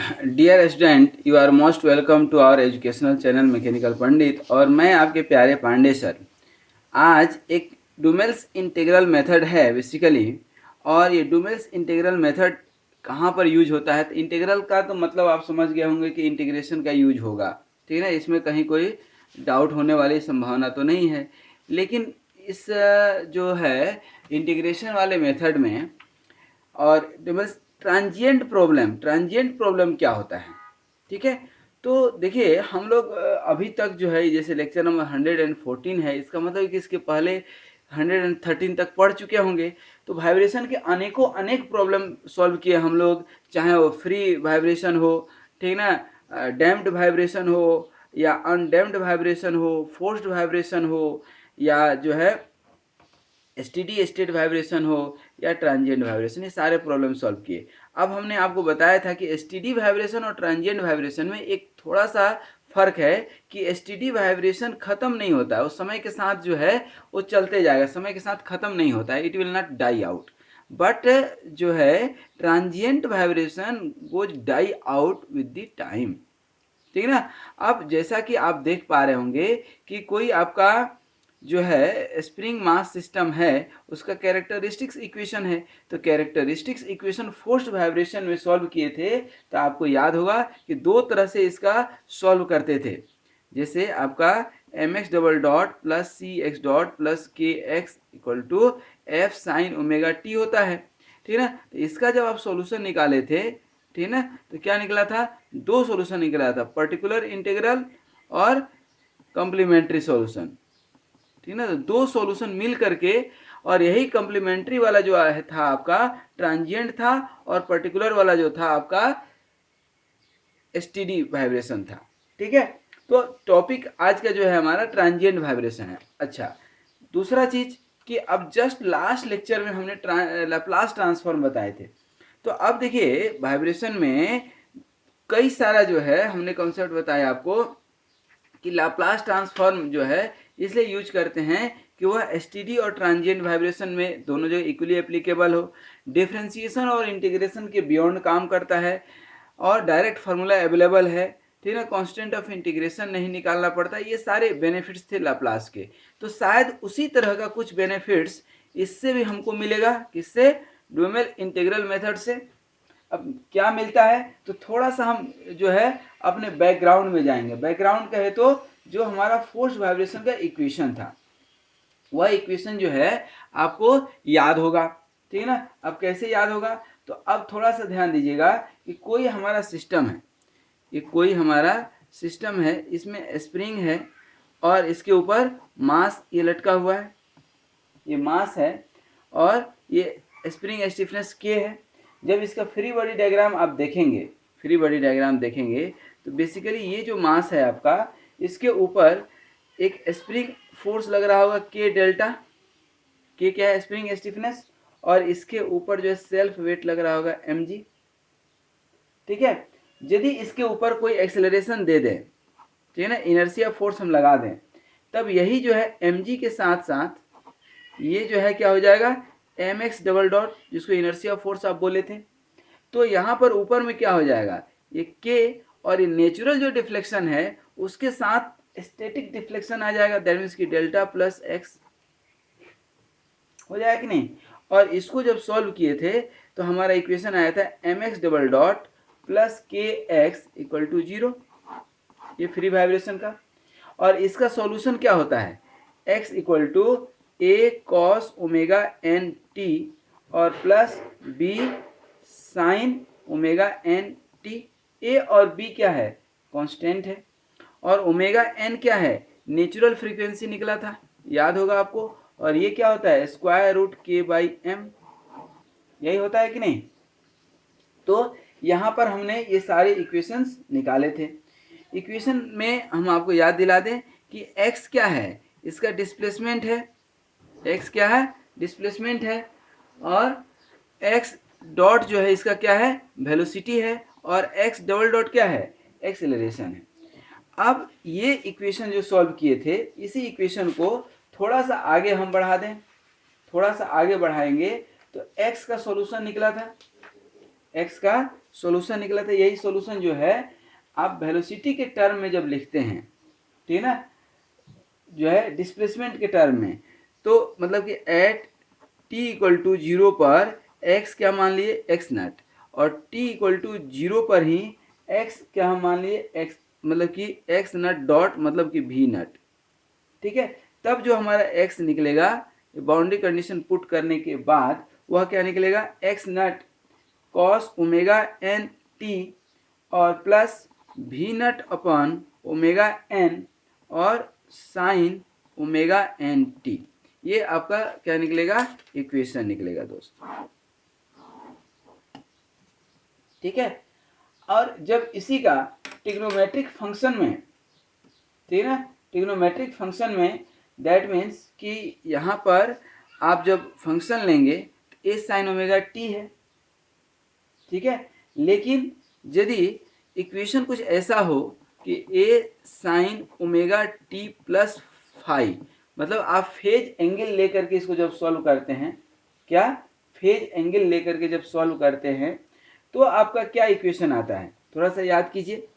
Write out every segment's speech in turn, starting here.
Dear student, you are most welcome to our educational channel mechanical Pandit. और मैं आपके प्यारे पांडे सर। आज एक डुमेल्स इंटीग्रल मेथड है बेसिकली। और ये डुमेल्स इंटीग्रल मेथड कहाँ पर यूज होता है? तो इंटीग्रल का तो मतलब आप समझ गए होंगे कि इंटीग्रेशन का यूज होगा, ठीक है ना। इसमें कहीं कोई डाउट होने वाली संभावना तो नहीं है। लेकिन इस जो है इंटीग्रेशन वाले मेथड में और ट्रांजिएंट प्रॉब्लम क्या होता है, ठीक है। तो देखिए हम लोग अभी तक जो है जैसे लेक्चर नंबर 114 है, इसका मतलब कि इसके पहले 113 तक पढ़ चुके होंगे। तो वाइब्रेशन के अनेक प्रॉब्लम सॉल्व किए हम लोग, चाहे वो फ्री वाइब्रेशन हो, ठीक ना, डैम्प्ड वाइब्रेशन हो या अनडैम्प्ड वाइब्रेशन हो, फोर्स्ड वाइब्रेशन हो, या जो है स्टेडी स्टेट वाइब्रेशन हो या ट्रांजिएंट वाइब्रेशन, ये सारे प्रॉब्लम सॉल्व किए। अब हमने आपको बताया था कि स्टेडी वाइब्रेशन और ट्रांजिएंट वाइब्रेशन में एक थोड़ा सा फर्क है कि स्टेडी वाइब्रेशन खत्म नहीं होता है, वो समय के साथ जो है वो चलते जाएगा, समय के साथ खत्म नहीं होता है, it will not die out. But जो है transient vibration goes die out with the time, ठीक है ना। अब जैसा कि आप देख पा रहे होंगे कि कोई आपका जो है स्प्रिंग मास सिस्टम है, उसका कैरेक्टरिस्टिक्स इक्वेशन है। तो कैरेक्टरिस्टिक्स इक्वेशन फोर्स्ड वाइब्रेशन में सॉल्व किए थे, तो आपको याद होगा कि दो तरह से इसका सॉल्व करते थे। जैसे आपका m x double dot plus c x dot plus के x equal to f sine omega t होता है, ठीक है ना। तो इसका जब आप सॉल्यूशन निकाले थे, ठीक है ना, तो क्या निकला था? दो सॉल्यूशन निकला था, पर्टिकुलर इंटीग्रल और कॉम्प्लीमेंट्री सॉल्यूशन, ठीक है ना। तो दो सॉल्यूशन मिल करके, और यही कॉम्प्लीमेंट्री वाला जो था आपका ट्रांजिएंट था, और पर्टिकुलर वाला जो था आपका एसटीडी वाइब्रेशन था, ठीक है। तो टॉपिक आज का जो है हमारा ट्रांजिएंट वाइब्रेशन है। अच्छा, दूसरा चीज कि अब जस्ट लास्ट लेक्चर में हमने लैप्लास ट्रांसफॉर्म बताए थे। तो अब देखिए वाइब्रेशन में कई सारा जो है हमने कॉन्सेप्ट बताया आपको कि लाप्लास ट्रांसफॉर्म जो है इसलिए यूज करते हैं कि वह एसटीडी और ट्रांजिएंट वाइब्रेशन में दोनों जगह इक्वली एप्लीकेबल हो, डिफ्रेंसिएशन और इंटीग्रेशन के बियॉन्ड काम करता है, और डायरेक्ट फार्मूला अवेलेबल है, ठीक है। कांस्टेंट ऑफ इंटीग्रेशन नहीं निकालना पड़ता। ये सारे बेनिफिट्स थे लाप्लास के। तो शायद उसी तरह का कुछ बेनिफिट्स इससे भी हमको मिलेगा, किससे? डुमेल इंटीग्रल मेथड से। अब क्या मिलता है, तो थोड़ा सा हम जो है अपने बैकग्राउंड में जाएंगे। बैकग्राउंड कहे तो जो हमारा फोर्स वाइब्रेशन का इक्वेशन था, वह इक्वेशन जो है आपको याद होगा, ठीक है ना। अब कैसे याद होगा? तो अब थोड़ा सा ध्यान दीजिएगा कि कोई हमारा सिस्टम है, ये कोई हमारा सिस्टम है, इसमें स्प्रिंग है और इसके ऊपर मास ये लटका हुआ है, ये मास है, और ये स्प्रिंग स्टिफनेस के है। जब इसका फ्री बॉडी डायग्राम आप देखेंगे, फ्री बॉडी डायग्राम देखेंगे, तो बेसिकली ये जो मास है आपका, इसके ऊपर एक स्प्रिंग फोर्स लग रहा होगा के डेल्टा, के क्या है? Spring stiffness. और इसके ऊपर जो है सेल्फ वेट लग रहा होगा एम जी, ठीक है। यदि इसके ऊपर कोई एक्सेलरेशन दे दें, ठीक है ना, इनर्शिया फोर्स हम लगा दें, तब यही जो है एम जी के साथ साथ ये जो है क्या हो जाएगा? एम एक्स डबल डॉट, जिसको इनर्शिया फोर्स आप बोले थे। तो यहाँ पर ऊपर में क्या हो जाएगा? ये के, और ये नेचुरल जो डिफ्लेक्शन है उसके साथ स्टैटिक डिफ्लेक्शन आ जाएगा, दैट मीन्स की डेल्टा प्लस एक्स हो जाएगा कि नहीं। और इसको जब सॉल्व किए थे तो हमारा इक्वेशन आया था M x double dot plus के एक्स इक्वल टू 0, ये फ्री वाइब्रेशन का। और इसका सॉल्यूशन क्या होता है? x equal to a cos omega N T और plus b sine omega N t. A और b क्या है? कांस्टेंट है। और ओमेगा एन क्या है? नेचुरल फ्रीक्वेंसी निकला था, याद होगा आपको। और ये क्या होता है? स्क्वायर रूट के बाई एम, यही होता है कि नहीं। तो यहाँ पर हमने ये सारे इक्वेशंस निकाले थे। इक्वेशन में हम आपको याद दिला दें कि x क्या है? इसका डिस्प्लेसमेंट है। x क्या है? डिस्प्लेसमेंट है। और x डॉट जो है इसका क्या है? वेलोसिटी है। और x डबल डॉट क्या है? एक्सेलरेशन है। अब ये इक्वेशन जो सॉल्व किए थे, इसी इक्वेशन को थोड़ा सा आगे हम बढ़ा दें, थोड़ा सा आगे बढ़ाएंगे तो x का सॉल्यूशन निकला था, x का सॉल्यूशन निकला था, यही सॉल्यूशन जो है आप वेलोसिटी के टर्म में जब लिखते हैं, ठीक है ना, जो है डिस्प्लेसमेंट के टर्म में, तो मतलब कि एट टी इक्वल टू 0 पर x क्या मान लिए x नट, और t इक्वल टू 0 पर ही x क्या हम मान लिए x, मतलब कि x नट डॉट मतलब कि v नट, ठीक है। तब जो हमारा x निकलेगा बाउंड्री कंडीशन पुट करने के बाद वह क्या निकलेगा, x नट कॉस ओमेगा एन टी और प्लस v नट अपॉन ओमेगा एन और साइन ओमेगा एन टी। ये आपका क्या निकलेगा, इक्वेशन निकलेगा दोस्तों, ठीक है। और जब इसी का ट्रिग्नोमेट्रिक फंक्शन में, ठीक है ना, ट्रिग्नोमेट्रिक फंक्शन में दैट मीन्स कि यहाँ पर आप जब फंक्शन लेंगे तो ए साइन ओमेगा टी है, ठीक है। लेकिन यदि इक्वेशन कुछ ऐसा हो कि a sine omega t plus five, मतलब आप फेज एंगल लेकर के इसको जब सॉल्व करते हैं, क्या फेज एंगल लेकर के जब सॉल्व करते हैं तो आपका क्या इक्वेशन आता है, थोड़ा सा याद कीजिए।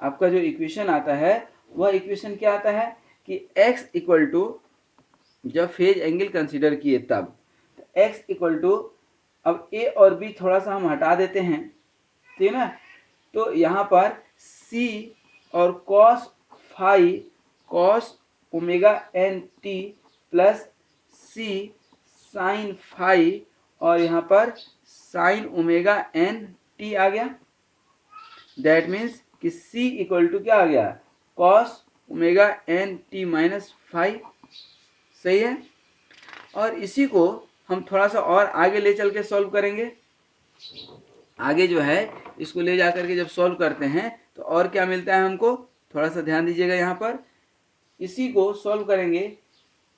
आपका जो इक्वेशन आता है वह इक्वेशन क्या आता है कि x इक्वल टू, जब फेज एंगल कंसीडर किए तब, तो x इक्वल टू, अब a और b थोड़ा सा हम हटा देते हैं, ठीक है ना, तो यहाँ पर c और cos phi cos omega N T plus c sine phi और यहाँ पर साइन ओमेगा एन टी आ गया। दैट मीन्स कि c इक्वल टू क्या आ गया, cos omega N T minus five, सही है। और इसी को हम थोड़ा सा और आगे ले चल के सॉल्व करेंगे। आगे जो है इसको ले जा करके जब सॉल्व करते हैं तो और क्या मिलता है हमको, थोड़ा सा ध्यान दीजिएगा। यहाँ पर इसी को सॉल्व करेंगे,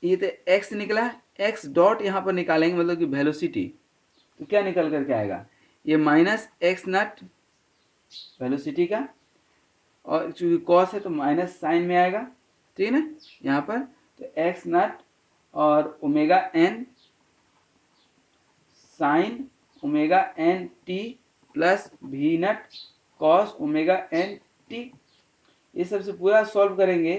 ये तो x निकला, x डॉट यहाँ पर निकालेंगे मतलब कि वेलोसिटी, तो क्या निकल करके आएगा, ये माइनस एक्स नट वेलोसिटी का, और चूंकि कॉस है तो माइनस साइन में आएगा, ठीक है ना यहाँ पर, तो एक्स नट और omega N sine omega N T plus V naught cos omega N T. ये सबसे पूरा सॉल्व करेंगे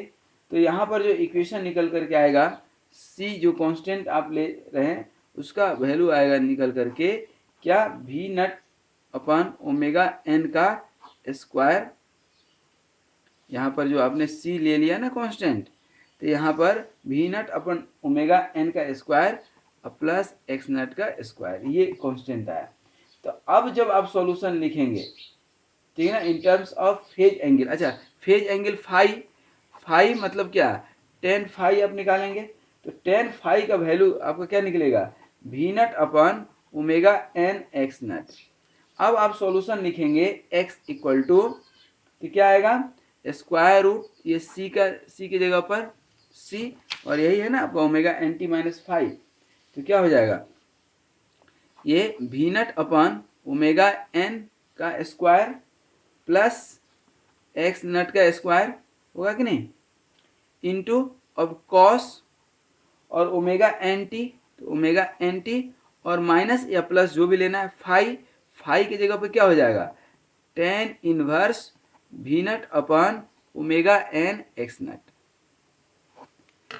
तो यहाँ पर जो इक्वेशन निकल करके आएगा, c जो कांस्टेंट आप ले रहे हैं उसका वैल्यू आएगा निकल करके क्या, V naught upon omega N का स्क्वायर। यहाँ पर जो आपने c ले लिया ना कांस्टेंट, तो यहाँ पर V naught upon omega N का स्क्वायर प्लस एक्स नट का स्क्वायर, ये कांस्टेंट आया। तो अब जब आप सॉल्यूशन लिखेंगे, ठीक है ना, in terms of phase angle, अच्छा फेज एंगल फाई मतलब क्या, टेन फाई आप निकालेंगे, तो टेन फाई का वैल्यू आपका क्या निकलेगा, v naught upon omega n x naught. अब आप सॉल्यूशन लिखेंगे x इक्वल टू, तो क्या आएगा, स्क्वायर रूट, ये c की जगह पर c, और यही है ना आपका omega N T minus five, तो क्या हो जाएगा, ये V naught upon omega N का स्क्वायर प्लस एक्स नट का स्क्वायर होगा कि नहीं, इंटू अब कॉस और ओमेगा एन टी, तो ओमेगा एन टी और माइनस या प्लस जो भी लेना है, फाई की जगह पर क्या हो जाएगा, tan inverse v naught upon omega n x naught.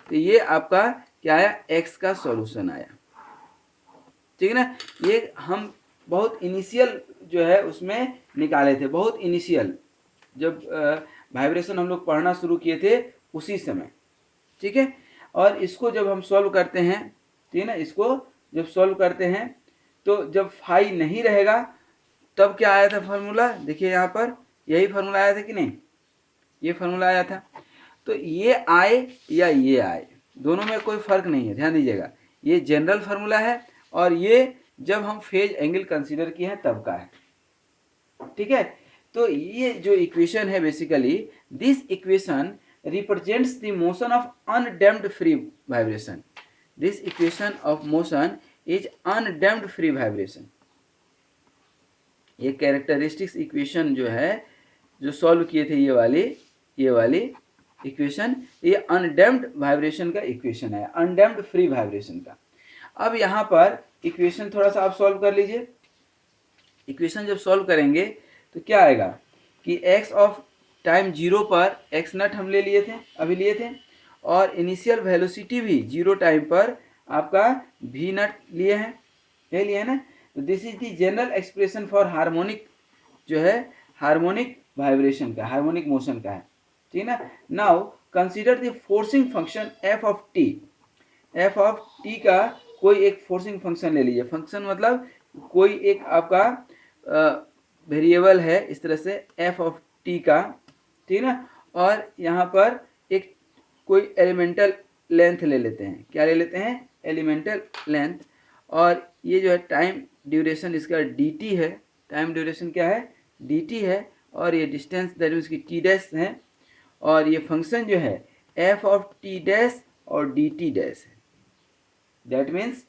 तो ये आपका क्या आया, एक्स का सॉल्यूशन आया, ठीक है ना। ये हम बहुत इनिशियल जो है उसमें निकाले थे, बहुत इनिशियल, जब वाइब्रेशन हम लोग पढ़ना शुरू किए थे उसी समय, ठीक है। और इसको जब हम सॉल्व करते हैं, ठीक है ना, इसको जब सॉल्व करते हैं तो जब फाई नहीं रहेगा तब क्या आया था फार्मूला, देखिए यहाँ पर यही फार्मूला आया था कि नहीं, ये फार्मूला आया था। तो ये आए या ये आए, दोनों में कोई फर्क नहीं है, ध्यान दीजिएगा, ये जनरल फार्मूला है और ये जब हम फेज एंगल कंसीडर किए हैं तब का है, ठीक है। तो ये जो इक्वेशन है basically, this equation represents the motion of undamped free vibration, this equation of motion is undamped free vibration. ये कैरेक्टरिस्टिक्स इक्वेशन जो है जो सॉल्व किए थे, ये वाली इक्वेशन, ये अनडैम्प्ड वाइब्रेशन का इक्वेशन है, अनडैम्प्ड फ्री वाइब्रेशन का। अब यहाँ पर इक्वेशन थोड़ा सा आप सॉल्व कर लीजिए, इक्वेशन जब सॉल्व करेंगे तो क्या आएगा कि एक्स ऑफ टाइम 0 पर एक्स नट हम ले लिए थे, अभी लिए थे, और इनिशियल वेलोसिटी भी 0 टाइम पर आपका वी नट लिए हैं, ये लिए है ना। तो this is the general expression for harmonic, जो है हार्मोनिक वाइब्रेशन का, हार्मोनिक मोशन का है, ठीक है ना। Now consider the forcing function F of T. F of T का कोई एक फोर्सिंग फंक्शन ले लीजिए, फंक्शन मतलब कोई एक आपका वेरिएबल है इस तरह से एफ ऑफ टी का, ठीक है ना। और यहाँ पर एक कोई एलिमेंटल लेंथ ले लेते हैं, क्या ले लेते हैं, एलिमेंटल लेंथ। और ये जो है टाइम ड्यूरेशन इसका डी टी है, टाइम ड्यूरेशन क्या है, डी टी है, और ये डिस्टेंस दैट मीन्स की टी डैश है, और ये फंक्शन जो है एफ ऑफ टी डैश और डी टी डैश है। दैट मीन्स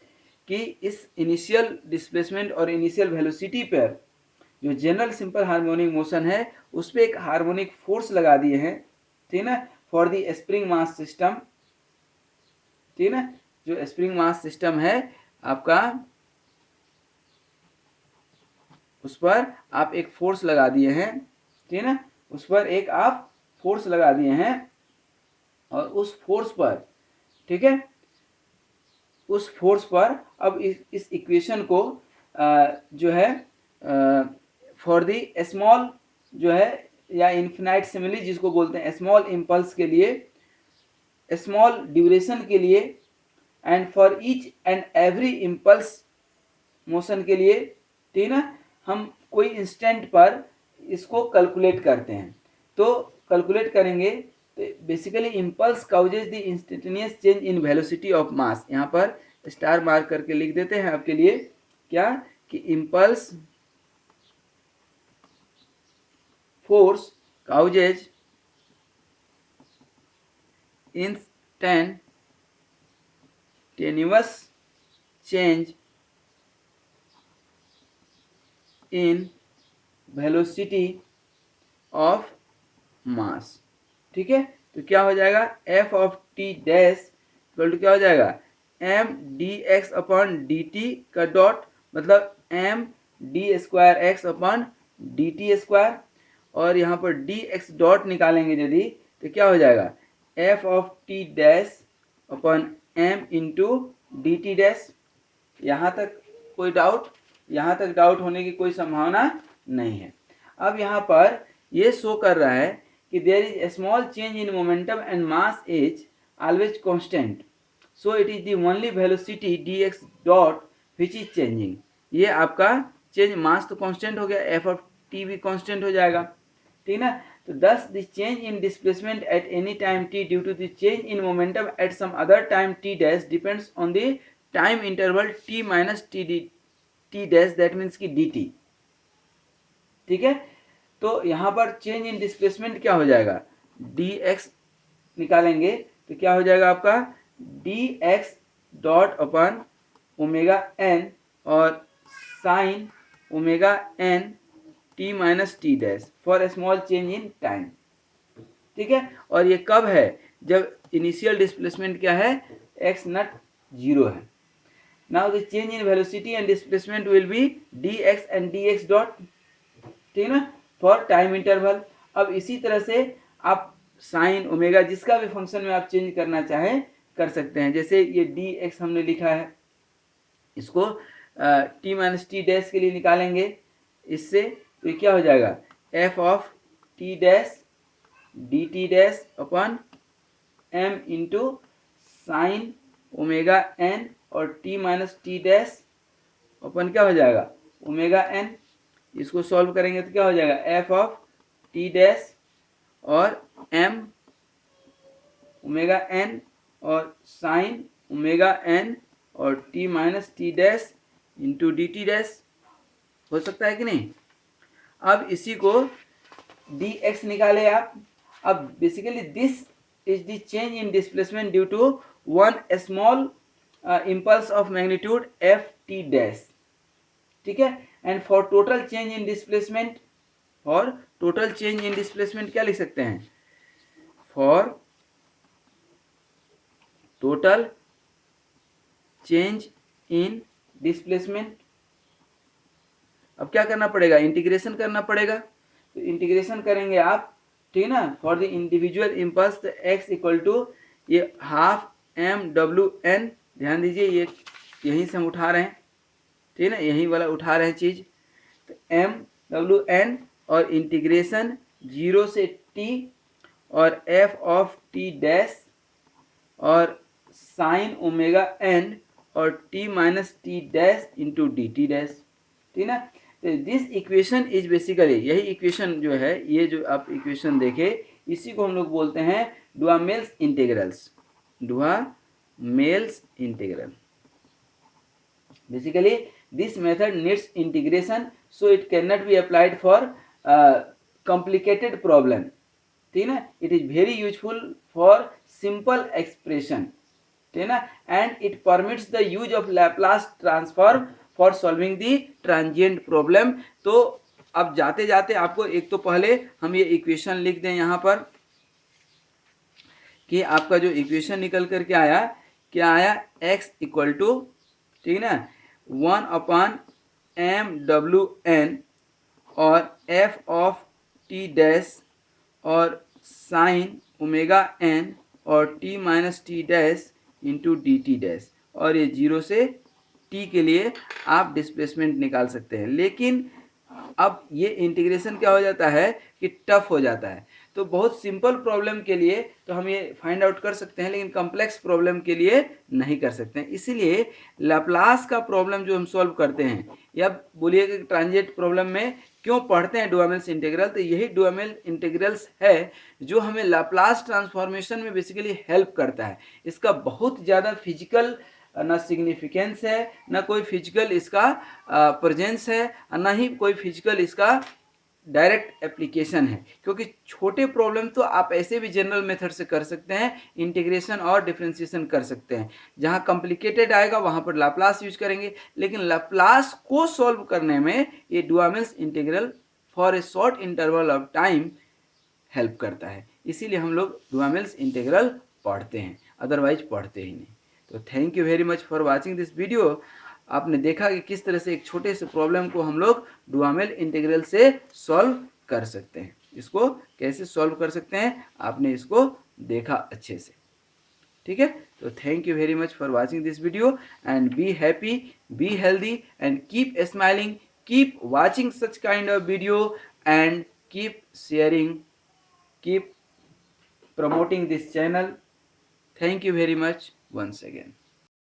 कि इस इनिशियल डिस्प्लेसमेंट और इनिशियल वेलोसिटी पर जो जनरल सिंपल हार्मोनिक मोशन है उस पर एक हार्मोनिक फोर्स लगा दिए हैं, ठीक है ना, for the spring mass system, ठीक है ना। जो स्प्रिंग मास सिस्टम है आपका, उस पर आप एक फोर्स लगा दिए हैं, ठीक है ना, उस पर एक आप फोर्स लगा दिए हैं, और उस फोर्स पर, ठीक है, उस फोर्स पर अब इस इक्वेशन को जो है फॉर दी स्मॉल जो है या इन्फिनाइट सिमिली जिसको बोलते हैं स्मॉल इम्पल्स के लिए, स्मॉल ड्यूरेशन के लिए, and for each and every impulse motion के लिए, ठीक है ना, हम कोई इंस्टेंट पर इसको कैलकुलेट करते हैं। तो कैलकुलेट करेंगे तो basically impulse causes the instantaneous change in velocity of मास, यहाँ पर स्टार मार्क करके लिख देते हैं आपके लिए, क्या कि impulse force causes instantaneous change in velocity of mass, ठीक है। तो क्या हो जाएगा, F of T dash equal to क्या हो जाएगा, M D X upon D T का डॉट, मतलब M D square X upon D T square, और यहाँ पर डी एक्स डॉट निकालेंगे यदि तो क्या हो जाएगा, F of T dash upon M into D T dash. यहाँ तक कोई डाउट, यहाँ तक डाउट होने की कोई संभावना नहीं है। अब यहाँ पर ये शो कर रहा है कि there is a small change in momentum and mass is always constant, so it is the only velocity D x dot which is changing. ये आपका चेंज, मास तो कांस्टेंट हो गया, एफ ऑफ टी भी कांस्टेंट हो जाएगा, ठीक है ना। तो thus the change in displacement at any time T due to the change in momentum at some other time T dash depends on the time interval T minus T D T dash, that means की D T, ठीक है। तो यहाँ पर change in displacement क्या हो जाएगा, D x निकालेंगे तो क्या हो जाएगा आपका d x dot upon omega N और sine omega N T minus T dash for small change in time, ठीक है। और ये कब है, जब इनिशियल डिस्प्लेसमेंट क्या है, एक्स नट 0 है। Now the change in velocity and displacement will be D x and D x dot, ठीक है ना, फॉर टाइम इंटरवल। अब इसी तरह से आप साइन ओमेगा जिसका भी फंक्शन में आप चेंज करना चाहें कर सकते हैं। जैसे ये डी एक्स हमने लिखा है, इसको टी माइनस टी डैश के लिए निकालेंगे इससे, तो ये क्या हो जाएगा, F of T dash D T dash upon M into sine omega N और T minus T dash upon क्या हो जाएगा ओमेगा एन। इसको सॉल्व करेंगे तो क्या हो जाएगा, एफ ऑफ टी डैश और एम ओमेगा एन और साइन ओमेगा एन और T minus T dash into D T dash, हो सकता है कि नहीं। अब इसी को डी एक्स निकाले आप। अब basically this is the change in displacement due to one small impulse of magnitude F T dash, ठीक है। And for total change in displacement, और टोटल चेंज इन डिस्प्लेसमेंट क्या लिख सकते हैं, for total change in displacement अब क्या करना पड़ेगा, इंटीग्रेशन करना पड़ेगा। तो इंटीग्रेशन करेंगे आप, ठीक है ना, for the individual impulse x equal to ये हाफ m/w(n), ध्यान दीजिए ये यहीं से हम उठा रहे हैं, ठीक है ना, यही वाला उठा रहे हैं चीज़। तो m/w(n) और इंटीग्रेशन 0 से t और f ऑफ t डैश और साइन ओमेगा n और t minus T dash into D T dash, ठीक ना। तो दिस इक्वेशन इज बेसिकली, यही इक्वेशन जो है, ये जो आप इक्वेशन देखे, इसी को हम लोग बोलते हैं Duhamel's integrals, Duhamel's integral. Basically this method needs integration, so it can not be applied for complicated problem, ठीक है ना। It is very useful for simple expression, ठीक है ना, and it permits the use of Laplace transform for solving the transient problem. तो अब जाते जाते आपको एक तो पहले हम ये इक्वेशन लिख दें यहाँ पर कि आपका जो इक्वेशन निकल कर के आया, क्या आया, x इक्वल टू, ठीक है ना, 1/m/w(n) और f ऑफ t डैश और साइन ओमेगा n और t minus T dash into D T dash, और ये 0 से t के लिए आप डिस्प्लेसमेंट निकाल सकते हैं। लेकिन अब ये इंटीग्रेशन क्या हो जाता है कि टफ हो जाता है। तो बहुत सिंपल प्रॉब्लम के लिए तो हम ये फाइंड आउट कर सकते हैं, लेकिन कॉम्प्लेक्स प्रॉब्लम के लिए नहीं कर सकते हैं। इसीलिए लैप्लास का प्रॉब्लम जो हम सॉल्व करते हैं, या बोलिए कि ट्रांजिएंट प्रॉब्लम में क्यों पढ़ते हैं डुहामेल्स इंटीग्रल, तो यही डुहामेल इंटीग्रल्स है जो हमें लैप्लास ट्रांसफॉर्मेशन में बेसिकली हेल्प करता है। इसका बहुत ज़्यादा फिजिकल ना सिग्निफिकेंस है, ना कोई फिजिकल इसका प्रेजेंस है, ना ही कोई फिजिकल इसका डायरेक्ट एप्लीकेशन है, क्योंकि छोटे प्रॉब्लम तो आप ऐसे भी जनरल मेथड से कर सकते हैं, इंटीग्रेशन और डिफरेंशिएशन कर सकते हैं। जहां कॉम्प्लिकेटेड आएगा वहां पर लाप्लास यूज करेंगे, लेकिन लाप्लास को सॉल्व करने में ये Duhamel's integral for a short interval of time help करता है। इसीलिए हम लोग डुहामेल्स इंटीग्रल पढ़ते हैं, अदरवाइज पढ़ते ही नहीं। तो thank you very much for watching this video. आपने देखा कि किस तरह से एक छोटे से प्रॉब्लम को हम लोग डुहामेल इंटीग्रल से सॉल्व कर सकते हैं। इसको कैसे सॉल्व कर सकते हैं आपने इसको देखा अच्छे से, ठीक है। तो thank you very much for watching this video and be happy, be healthy and keep smiling, keep watching such kind of video and keep sharing, keep promoting this channel. Thank you very much once again.